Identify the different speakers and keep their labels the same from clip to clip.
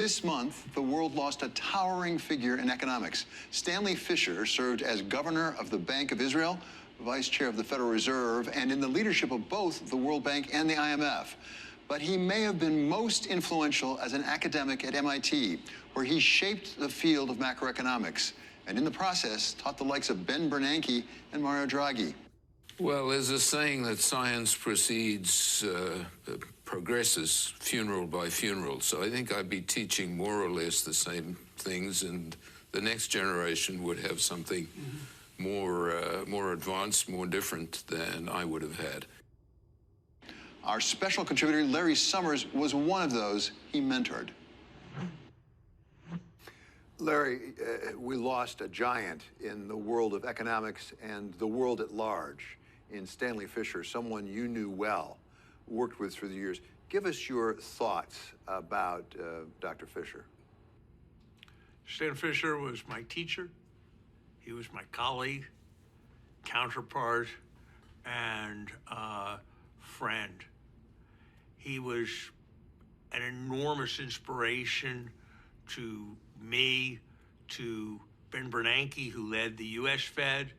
Speaker 1: This month, the world lost a towering figure in economics. Stanley Fischer served as governor of the Bank of Israel, vice chair of the Federal Reserve, and in the leadership of both the World Bank and the IMF. But he may have been most influential as an academic at MIT, where he shaped the field of macroeconomics, and in the process taught the likes of Ben Bernanke and Mario Draghi.
Speaker 2: Well, there's a saying that science progresses funeral by funeral. So I think I'd be teaching more or less the same things, and the next generation would have something more advanced, more different than I would have had.
Speaker 1: Our special contributor, Larry Summers, was one of those he mentored.
Speaker 3: Larry, we lost a giant in the world of economics and the world at large in Stanley Fischer, someone you knew well, worked with through the years. Give us your thoughts about Dr. Fischer.
Speaker 4: Stan Fischer was my teacher. He was my colleague, counterpart, and friend. He was an enormous inspiration to me, to Ben Bernanke, who led the US Fed,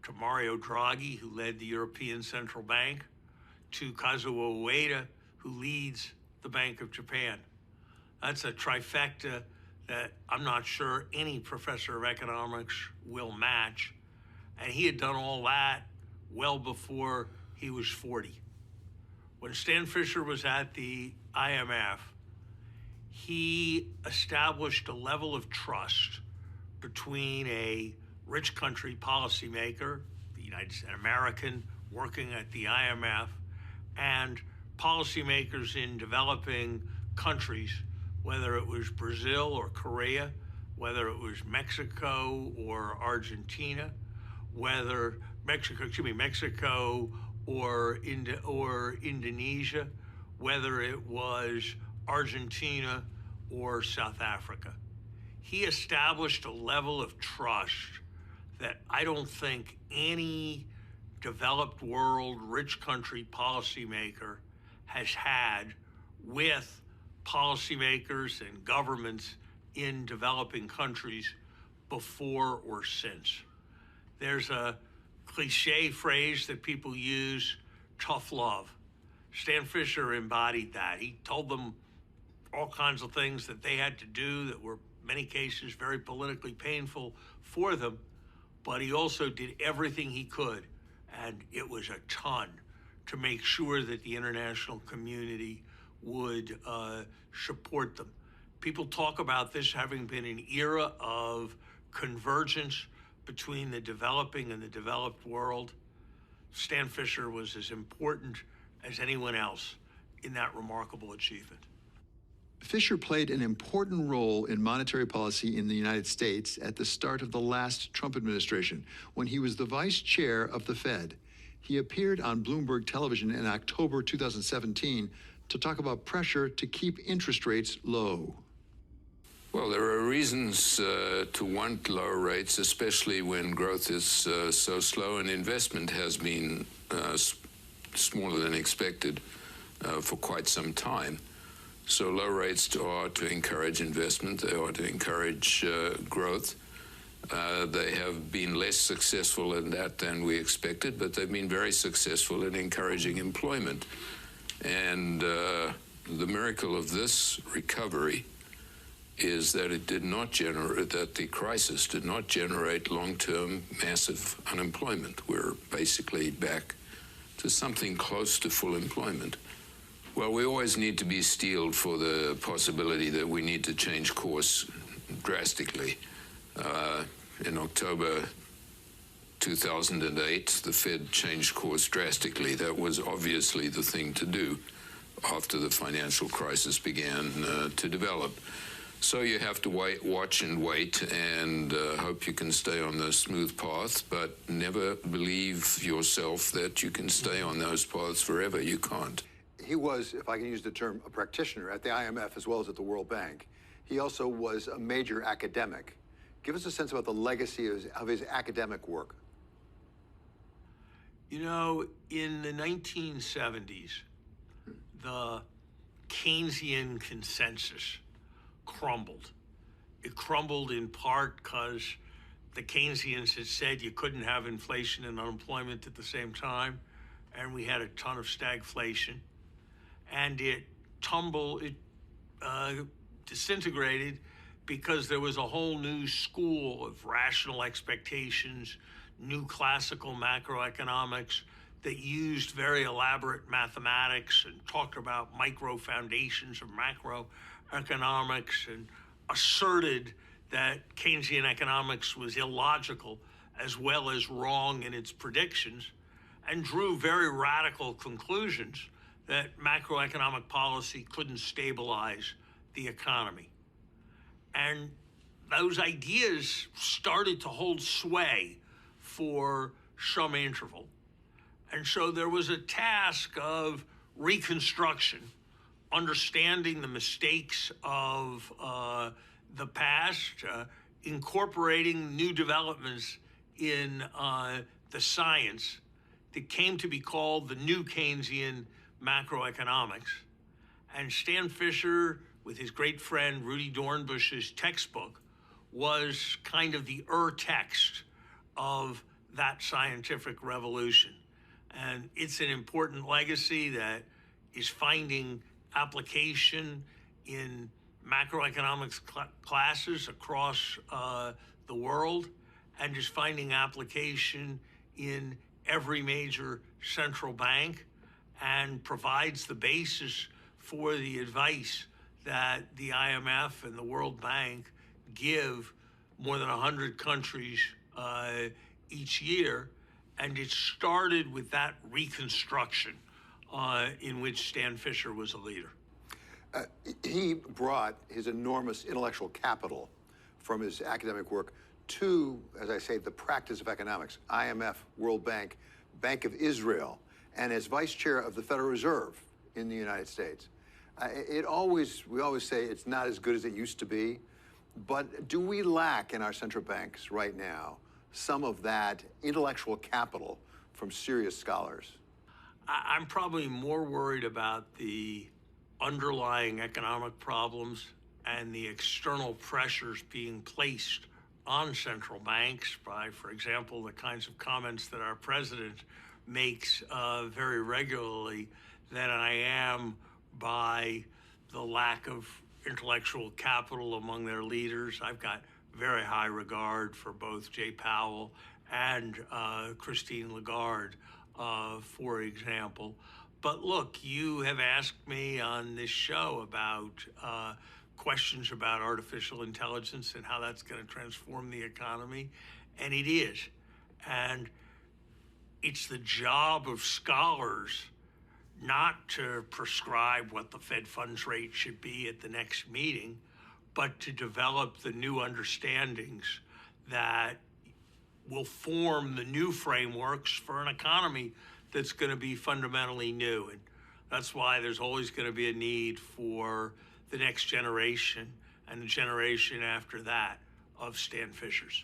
Speaker 4: to Mario Draghi, who led the European Central Bank, to Kazuo Ueda, who leads the Bank of Japan. That's a trifecta that I'm not sure any professor of economics will match. And he had done all that well before he was 40. When Stan Fischer was at the IMF, he established a level of trust between a rich country policymaker, the United States, an American working at the IMF, and policymakers in developing countries, whether it was Brazil or Korea, whether it was Mexico or Argentina, whether Mexico or Indonesia, whether it was Argentina or South Africa. He established a level of trust that I don't think any developed world, rich country policymaker has had with policymakers and governments in developing countries before or since. There's a cliche phrase that people use, tough love. Stan Fischer embodied that. He told them all kinds of things that they had to do that were, in many cases, very politically painful for them, but he also did everything he could, and it was a ton, to make sure that the international community would support them. People talk about this having been an era of convergence between the developing and the developed world. Stan Fischer was as important as anyone else in that remarkable achievement.
Speaker 1: Fischer played an important role in monetary policy in the United States at the start of the last Trump administration, when he was the vice chair of the Fed. He appeared on Bloomberg television in October 2017 to talk about pressure to keep interest rates low.
Speaker 2: Well, there are reasons to want lower rates, especially when growth is so slow and investment has been smaller than expected for quite some time. So low rates are to encourage investment, they are to encourage growth. They have been less successful in that than we expected, but they've been very successful in encouraging employment. And the miracle of this recovery is that it did not generate, that the crisis did not generate long-term massive unemployment. We're basically back to something close to full employment. Well, we always need to be steeled for the possibility that we need to change course drastically. In October 2008, the Fed changed course drastically. That was obviously the thing to do after the financial crisis began to develop. So you have to watch and wait and hope you can stay on the smooth path, but never believe yourself that you can stay on those paths forever. You can't.
Speaker 3: He was, if I can use the term, a practitioner at the IMF as well as at the World Bank. He also was a major academic. Give us a sense about the legacy of his academic work.
Speaker 4: You know, in the 1970s, the Keynesian consensus crumbled. It crumbled in part because the Keynesians had said you couldn't have inflation and unemployment at the same time, and we had a ton of stagflation. And it disintegrated because there was a whole new school of rational expectations, new classical macroeconomics that used very elaborate mathematics and talked about micro foundations of macroeconomics and asserted that Keynesian economics was illogical as well as wrong in its predictions, and drew very radical conclusions that macroeconomic policy couldn't stabilize the economy. And those ideas started to hold sway for some interval. And so there was a task of reconstruction, understanding the mistakes of the past, incorporating new developments in the science that came to be called the new Keynesian macroeconomics. And Stan Fischer, with his great friend Rudy Dornbusch's textbook, was kind of the text of that scientific revolution. And it's an important legacy that is finding application in macroeconomics classes across the world, and is finding application in every major central bank, and provides the basis for the advice that the IMF and the World Bank give more than 100 countries each year. And it started with that reconstruction in which Stan Fischer was a leader.
Speaker 3: He brought his enormous intellectual capital from his academic work to, as I say, the practice of economics, IMF, World Bank, Bank of Israel, and as vice chair of the Federal Reserve in the United States. We always say it's not as good as it used to be, but do we lack in our central banks right now some of that intellectual capital from serious scholars?
Speaker 4: I'm probably more worried about the underlying economic problems and the external pressures being placed on central banks by, for example, the kinds of comments that our president makes very regularly, than I am by the lack of intellectual capital among their leaders. I've got very high regard for both Jay Powell and Christine Lagarde, for example. But look, you have asked me on this show about questions about artificial intelligence and how that's going to transform the economy, and it is. And it's the job of scholars not to prescribe what the Fed funds rate should be at the next meeting, but to develop the new understandings that will form the new frameworks for an economy that's going to be fundamentally new. And that's why there's always going to be a need for the next generation and the generation after that of Stan Fischers.